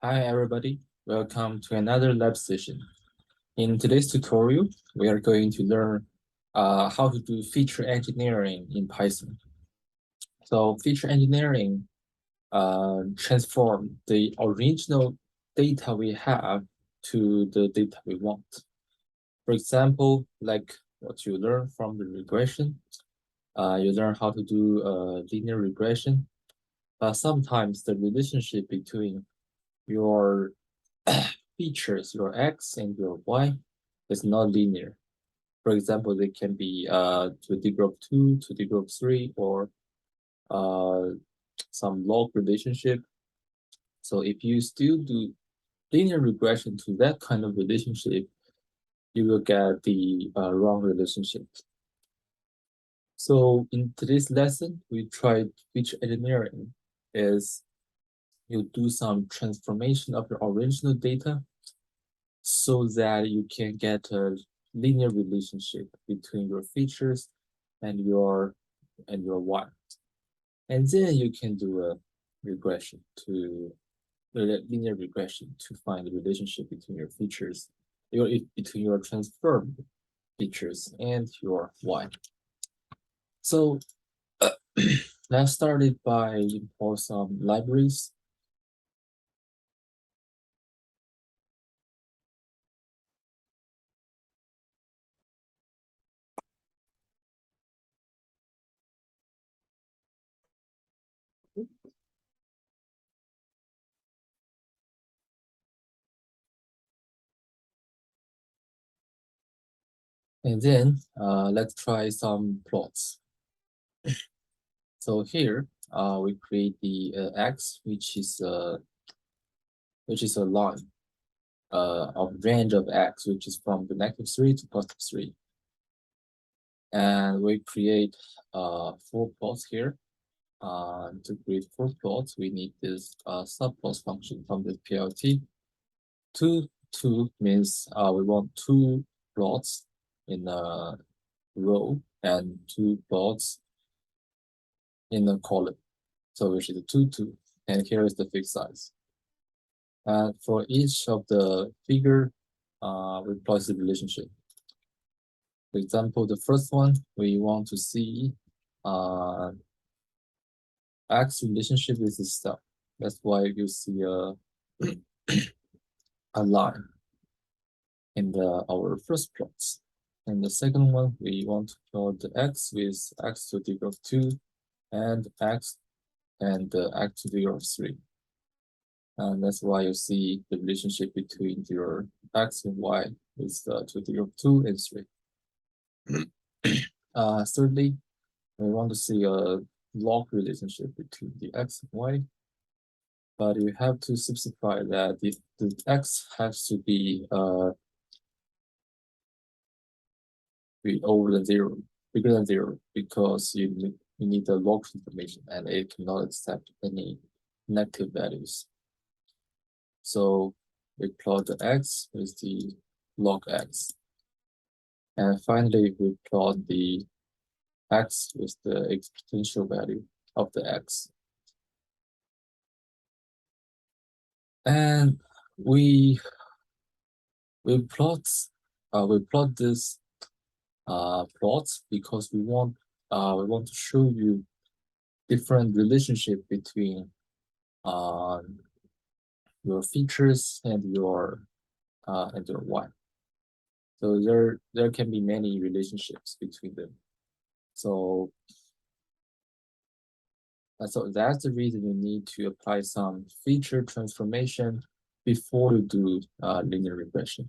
Hi everybody, welcome to another lab session. In today's tutorial, we are going to learn how to do feature engineering in Python. So feature engineering transform the original data we have to the data we want. For example, like what you learn from the regression, you learn how to do linear regression. But sometimes the relationship between your features, your x and your y, is not linear. For example, they can be to the degree of 2, to the degree of 3, or some log relationship. So if you still do linear regression to that kind of relationship, you will get the wrong relationship. So in today's lesson, we tried feature engineering is you do some transformation of your original data so that you can get a linear relationship between your features and your y. And then you can do a regression to linear regression to find the relationship between your features, between your transformed features and your y. So let's start it by import some libraries. And then let's try some plots. So here we create the x, which is a line of range of x, which is from the -3 to +3. And we create 4 plots here. To create 4 plots, we need this subplots function from the PLT. 2 means we want 2 plots in a row and 2 plots in a column. So which is 2, 2. And here is the fixed size. And for each of the figure, we plot the relationship. For example, the first one, we want to see x relationship with itself. That's why you see a line in our first plots. And the second one, we want to plot the x with x to the degree of 2 and x to the degree of 3. And that's why you see the relationship between your x and y is to the degree of 2 and 3. Thirdly, we want to see a log relationship between the x and y, but you have to specify that the x has to be over than 0, bigger than 0, because you need the log transformation and it cannot accept any negative values. So we plot the x with the log x. And finally, we plot the x with the exponential value of the x. And we plot this plots because we want to show you different relationship between your features and your y. So there can be many relationships between them. So that's the reason you need to apply some feature transformation before you do linear regression.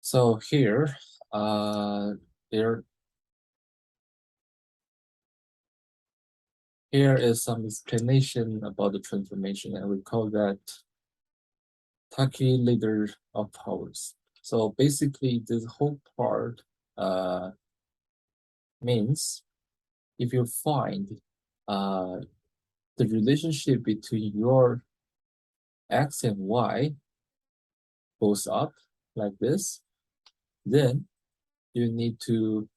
So here, here is some explanation about the transformation, and we call that Taki ladder of powers. So basically, this whole part means if you find the relationship between your x and y goes up like this, then you need to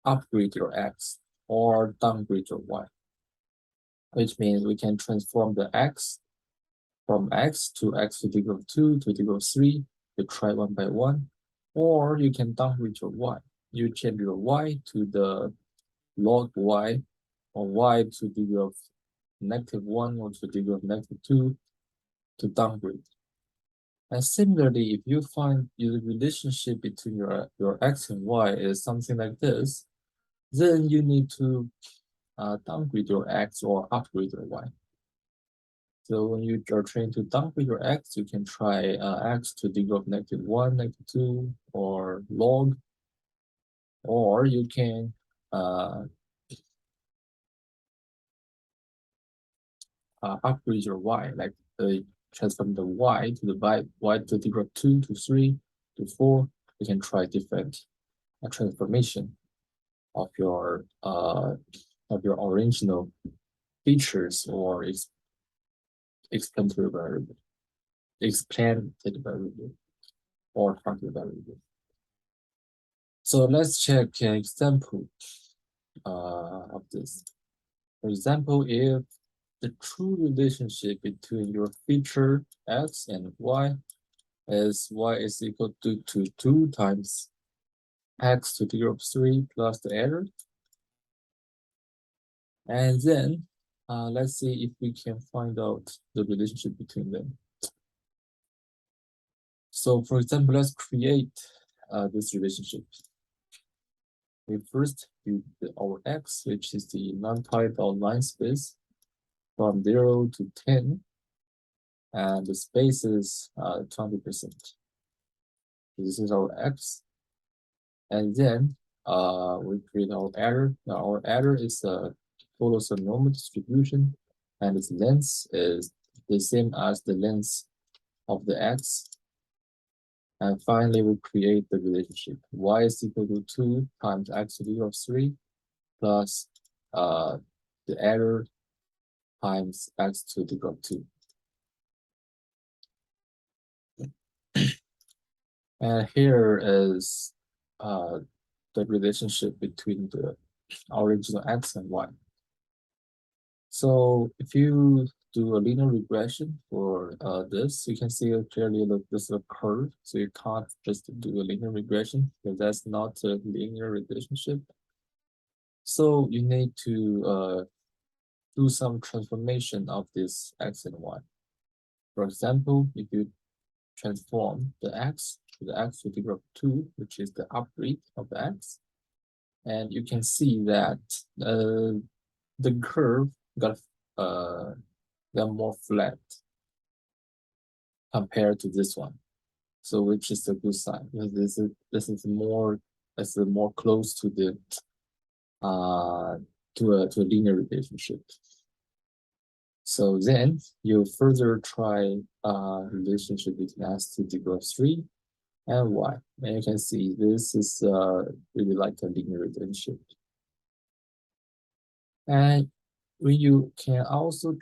upgrade your x or downgrade your y, which means we can transform the x from x to x to the degree of 2 to the degree of 3. You try one by one, or you can downgrade your y. You change your y to the log y, or y to the degree of -1 or to the degree of -2 to downgrade. And similarly, if you find the relationship between your x and y is something like this, then you need to downgrade your x or upgrade your y. So when you are trying to downgrade your x, you can try x to the degree of -1, -2, or log, or you can upgrade your y, like transform the y to the y to the degree of 2 to 3 to 4. You can try different transformation of your original features or explanted variable or target variable. So let's check an example of this. For example, if the true relationship between your feature x and y is y is equal to 2 times x to the degree of 3 plus the error. And then let's see if we can find out the relationship between them. So for example, let's create this relationship. We first use our x, which is the numpy line space from 0 to 10, and the space is 20%. This is our x, and then we create our error. Now our error is a follows a normal distribution, and its length is the same as the length of the x. And finally, we create the relationship. Y is equal to 2 times x to the degree of 3 plus the error times x to the degree of 2. And here is the relationship between the original x and y. So if you do a linear regression for this, you can see clearly that this is a curve. So you can't just do a linear regression because that's not a linear relationship. So you need to do some transformation of this x and y. For example, if you transform the x to the x to the degree of 2, which is the upgrade of the x, and you can see that the curve got more flat compared to this one, so which is a good sign because this is more close to the to a linear relationship. So then you further try relationship between x to the degree of 3 and y, and you can see this is really like a linear relationship. And you can also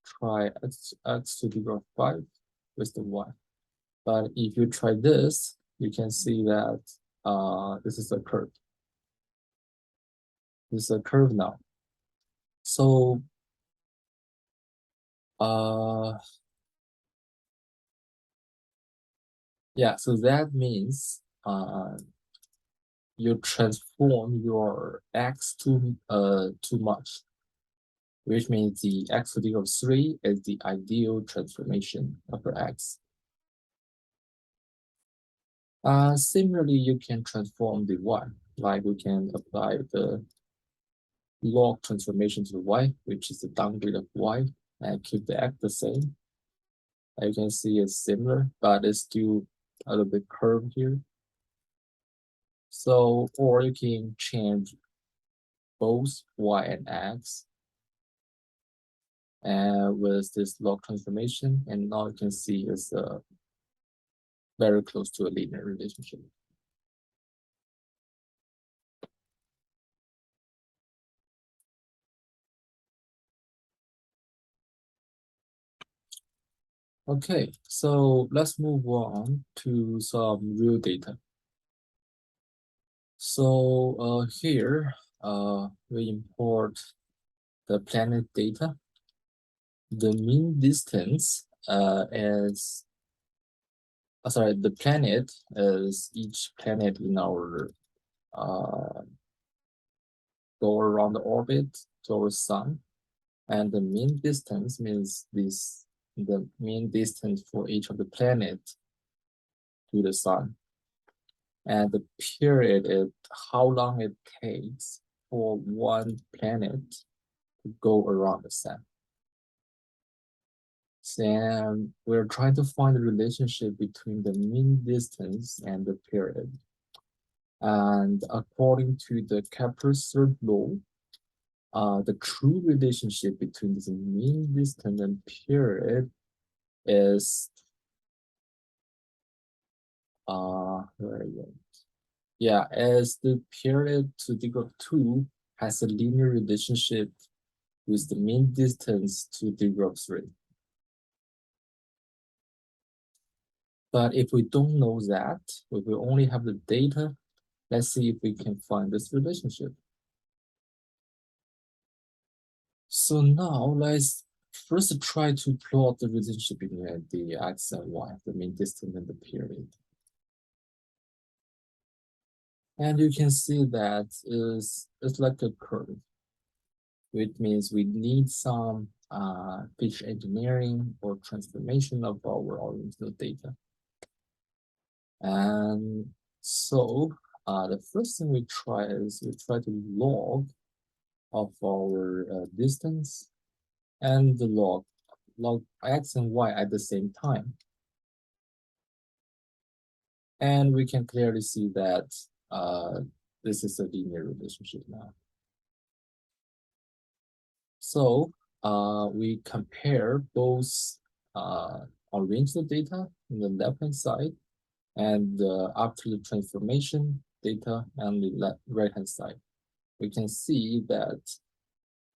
try x to the degree of 5 with the y. But if you try this, you can see that this is a curve. This is a curve now. So yeah, so that means you transform your x too much, which means the x to the degree of 3 is the ideal transformation of your x. Similarly, you can transform the y, like we can apply the log transformation to the y, which is the downgrade of y, and keep the x the same. You can see it's similar, but it's still a little bit curved here. So, or you can change both y and x with this log transformation, and now you can see it's very close to a linear relationship. Okay, so let's move on to some real data. So here we import the planet data. The mean distance is sorry, the planet is each planet in our go around the orbit to our sun, and the mean distance means the mean distance for each of the planet to the sun, and the period is how long it takes for one planet to go around the sun. So we're trying to find the relationship between the mean distance and the period. And according to the Kepler's third law, the true relationship between the mean distance and period is where is it? Yeah, as the period to degree of 2 has a linear relationship with the mean distance to degree of 3. But if we don't know that, if we only have the data, let's see if we can find this relationship. So now let's first try to plot the relationship between the x and y, the mean distance and the period. And you can see that it's like a curve, which means we need some feature engineering or transformation of our original data. And so the first thing we try is we try to log of our distance and the log x and y at the same time. And we can clearly see that this is a linear relationship now. So we compare both original data on the left-hand side and after the transformation data on the right-hand side. We can see that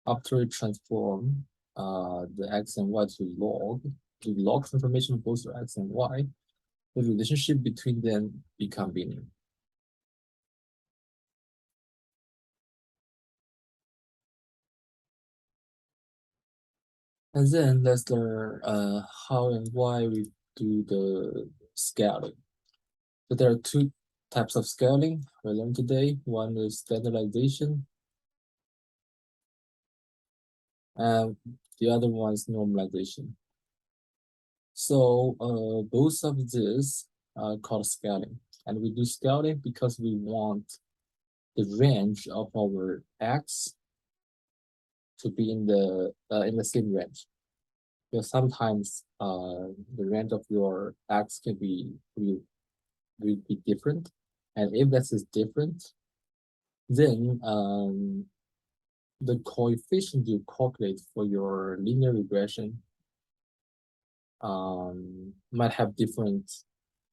after we transform the x and y to log transformation of both x and y, the relationship between them become linear. And then let's learn how and why we do the scaling. So there are two types of scaling we learned today. One is standardization, and the other one is normalization. So both of these are called scaling, and we do scaling because we want the range of our x to be in the same range. Because sometimes the range of your x can be different, and if that is different, then the coefficient you calculate for your linear regression might have different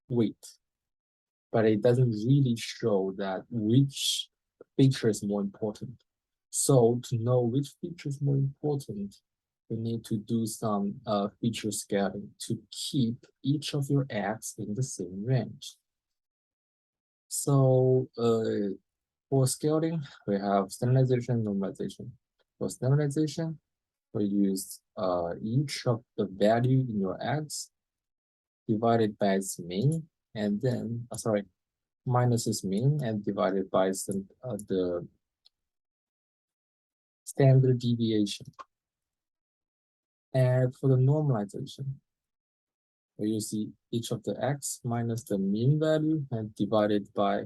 weight, but it doesn't really show that which feature is more important. So to know which feature is more important, you need to do some feature scaling to keep each of your x in the same range. So for scaling, we have standardization and normalization. For standardization, we use each of the value in your x divided by its mean, and then minus its mean and divided by the standard deviation. And for the normalization, we use each of the x minus the mean value and divided by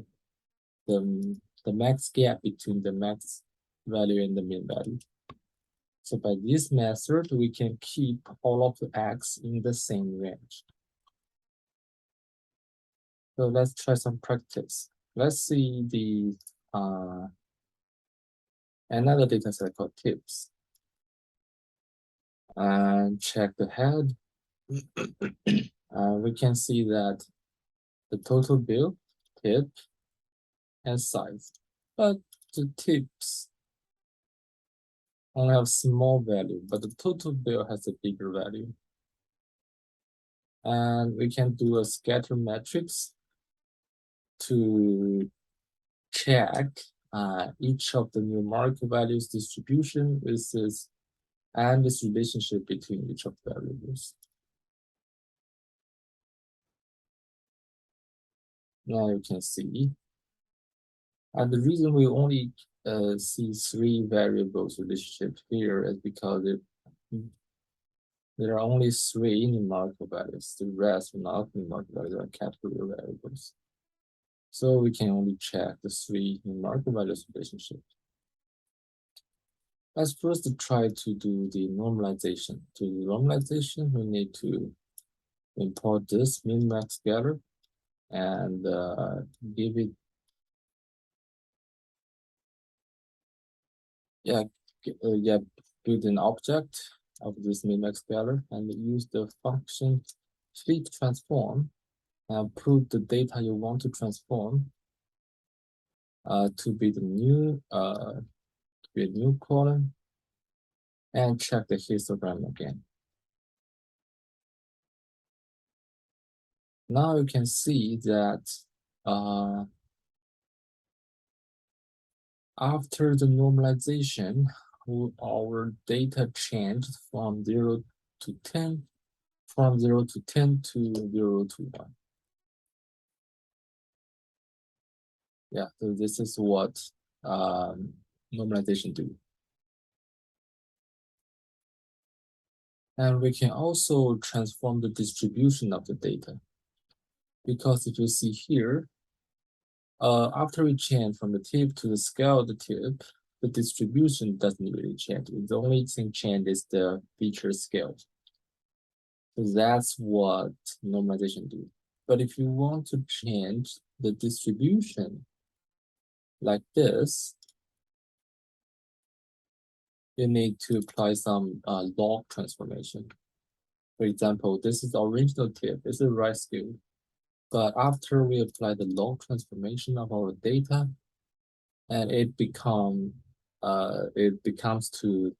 the max gap between the max value and the mean value. So by this method, we can keep all of the x in the same range. So let's try some practice. Let's see the another data set called tips. And check the head. We can see that the total bill, tip, and size. But the tips only have small value, but the total bill has a bigger value. And we can do a scatter matrix to check each of the numerical values distribution with this and this relationship between each of the variables. Now you can see, and the reason we only see 3 variables relationship here is because there are only 3 numerical values. The rest are not numerical values, are category variables. So we can only check the 3 numerical values relationship. Let's first try to do the normalization. To do normalization, we need to import this min-max scalar and give it, build an object of this min-max scalar and use the function fit transform and prove the data you want to transform to be a new column, and check the histogram again. Now you can see that after the normalization, our data changed from 0 to 10, from 0 to 10 to 0 to 1. Yeah, so this is what normalization do. And we can also transform the distribution of the data. Because if you see here, after we change from the tip to the scaled tip, the distribution doesn't really change. The only thing changed is the feature scale. So that's what normalization do. But if you want to change the distribution like this, you need to apply some log transformation. For example, this is the original tip, it's a right scale. But after we apply the log transformation of our data, and it becomes to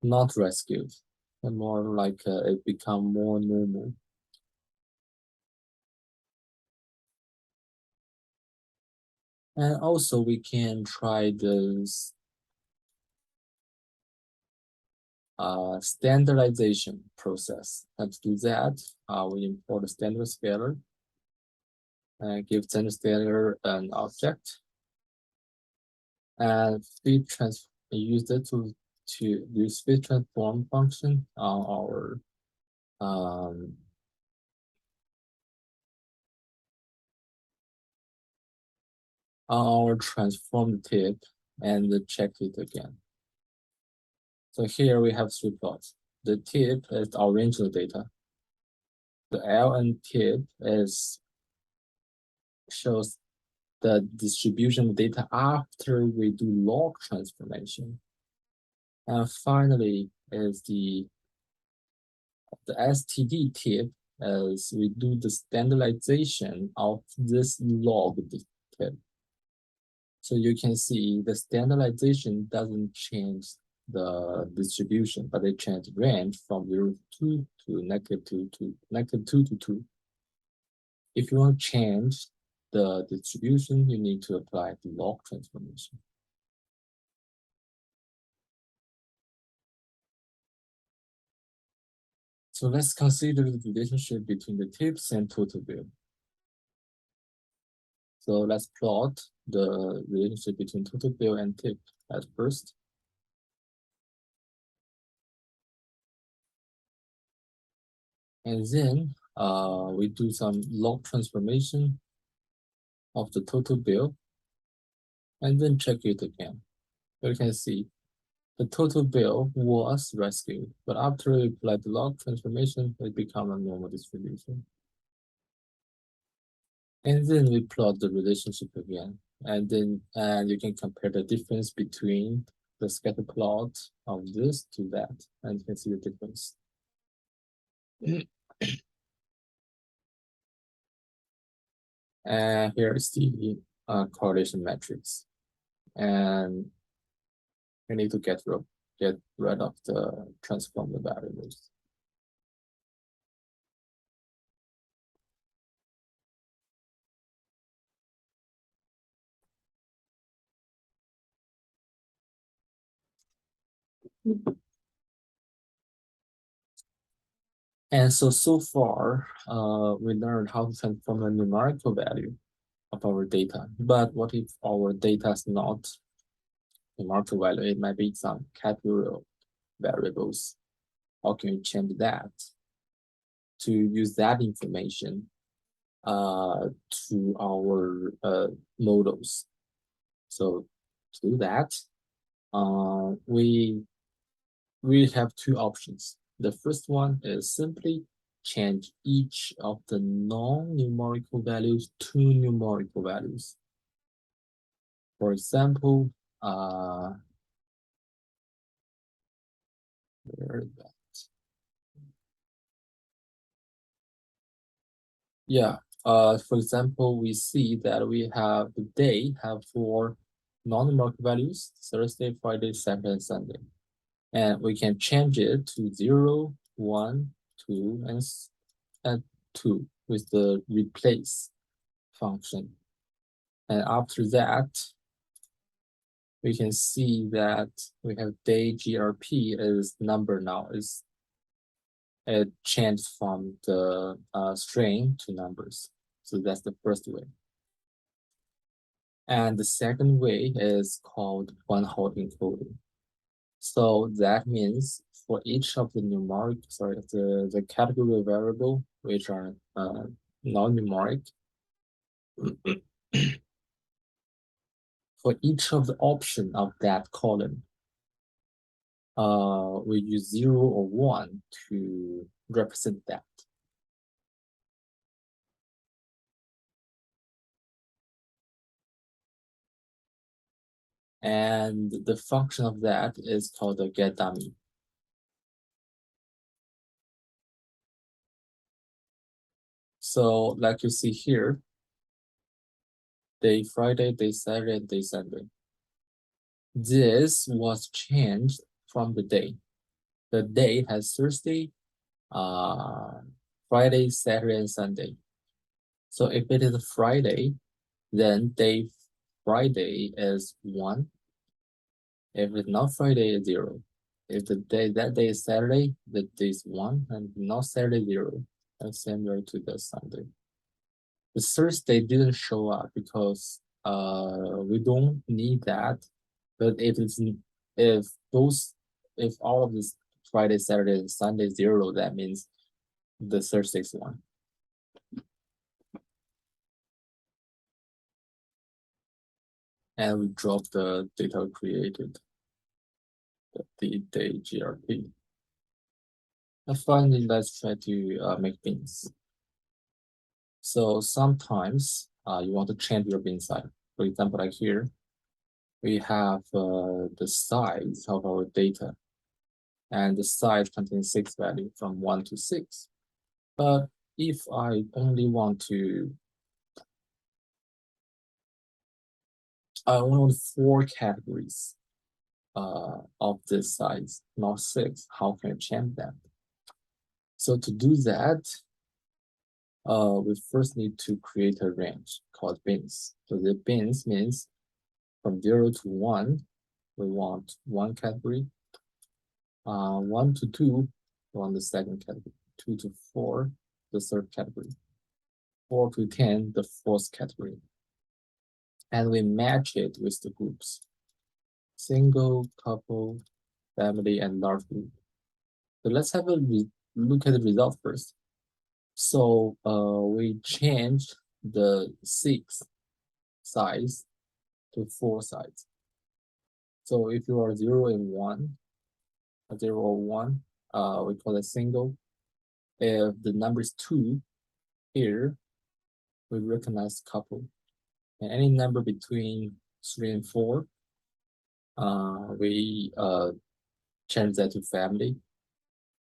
not rescued, and more like it become more normal. And also we can try this standardization process. And to do that, we import a standard scalar and give standard scalar an object, and use it to use fit transform function on our transformed tip and check it again. So here we have 3 plots. The tip is the original data. The LN tip shows the distribution of data after we do log transformation. And finally is the STD tip as we do the standardization of this log tip. So you can see the standardization doesn't change the distribution, but it changes range from 0 to 2 to -2 to -2 to 2. If you want to change the distribution, you need to apply the log transformation. So let's consider the relationship between the tips and total bill. So let's plot the relationship between total bill and tip at first. And then we do some log transformation of the total bill and then check it again. You can see the total bill was rescued, but after we apply the log transformation, it becomes a normal distribution. And then we plot the relationship again, and then you can compare the difference between the scatter plot of this to that, and you can see the difference. And here is the correlation matrix, and we need to get rid of the transformed variables. And so far, we learned how to transform a numerical value of our data. But what if our data is not numerical value? It might be some categorical variables. How can we change that to use that information to our models? So to do that, we have two options. The first one is simply change each of the non-numerical values to numerical values. For example, where is that? Yeah, for example, we see that we have the day have 4 non-numerical values: Thursday, Friday, Saturday, and Sunday. And we can change it to 0, 1, 2, and 2 with the replace function. And after that, we can see that we have day GRP is number now. It changed from the string to numbers. So that's the first way. And the second way is called one-hot encoding. So that means for each of the the category variable, which are non-numeric, for each of the option of that column, we use 0 or 1 to represent that. And the function of that is called the getDummy. So like you see here, day Friday, day Saturday, day Sunday. This was changed from the day. The day has Thursday, Friday, Saturday, and Sunday. So if it is a Friday, then day Friday is 1. If it's not Friday, it's 0. If that day is Saturday, that day is 1, and not Saturday, 0. And similar to the Sunday. The Thursday didn't show up because we don't need that. But if all of this Friday, Saturday, and Sunday 0, that means the Thursday is 1. And we drop the data created, the day GRP. And finally, let's try to make bins. So sometimes you want to change your bin size. For example, like here, we have the size of our data. And the size contains 6 values from 1 to 6. But if I only want to, I only want 4 categories of this size, not 6. How can I change that? So to do that, we first need to create a range called bins. So the bins means from 0 to 1, we want 1 category. 1 to 2, we want the second category. 2 to 4, the third category. 4 to 10, the fourth category. And we match it with the groups: single, couple, family, and large group. So let's have a look at the result first. So we changed the 6 size to 4 size. So if you are 0 and 1, 0 or 1, we call it single. If the number is 2 here, we recognize couple. And any number between 3 and 4, we change that to family.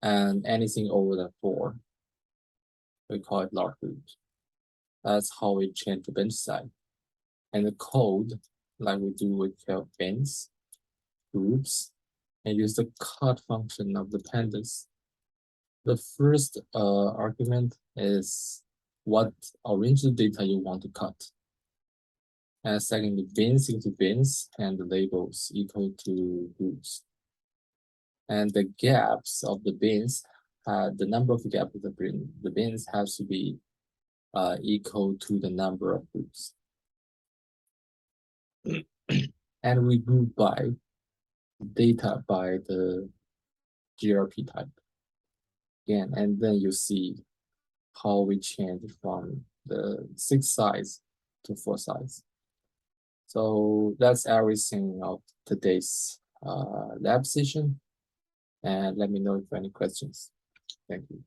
And anything over the 4, we call it large group. That's how we change the bin size. And the code, like we do with bins, groups, and use the cut function of the pandas. The first argument is what original data you want to cut. And second, the bins into bins and the labels equal to groups. And the gaps of the bins, the number of gaps of the bins has to be equal to the number of groups. And we group by data by the GRP type. Again, and then you see how we change from the 6 size to 4 size. So that's everything of today's lab session. And let me know if any questions. Thank you.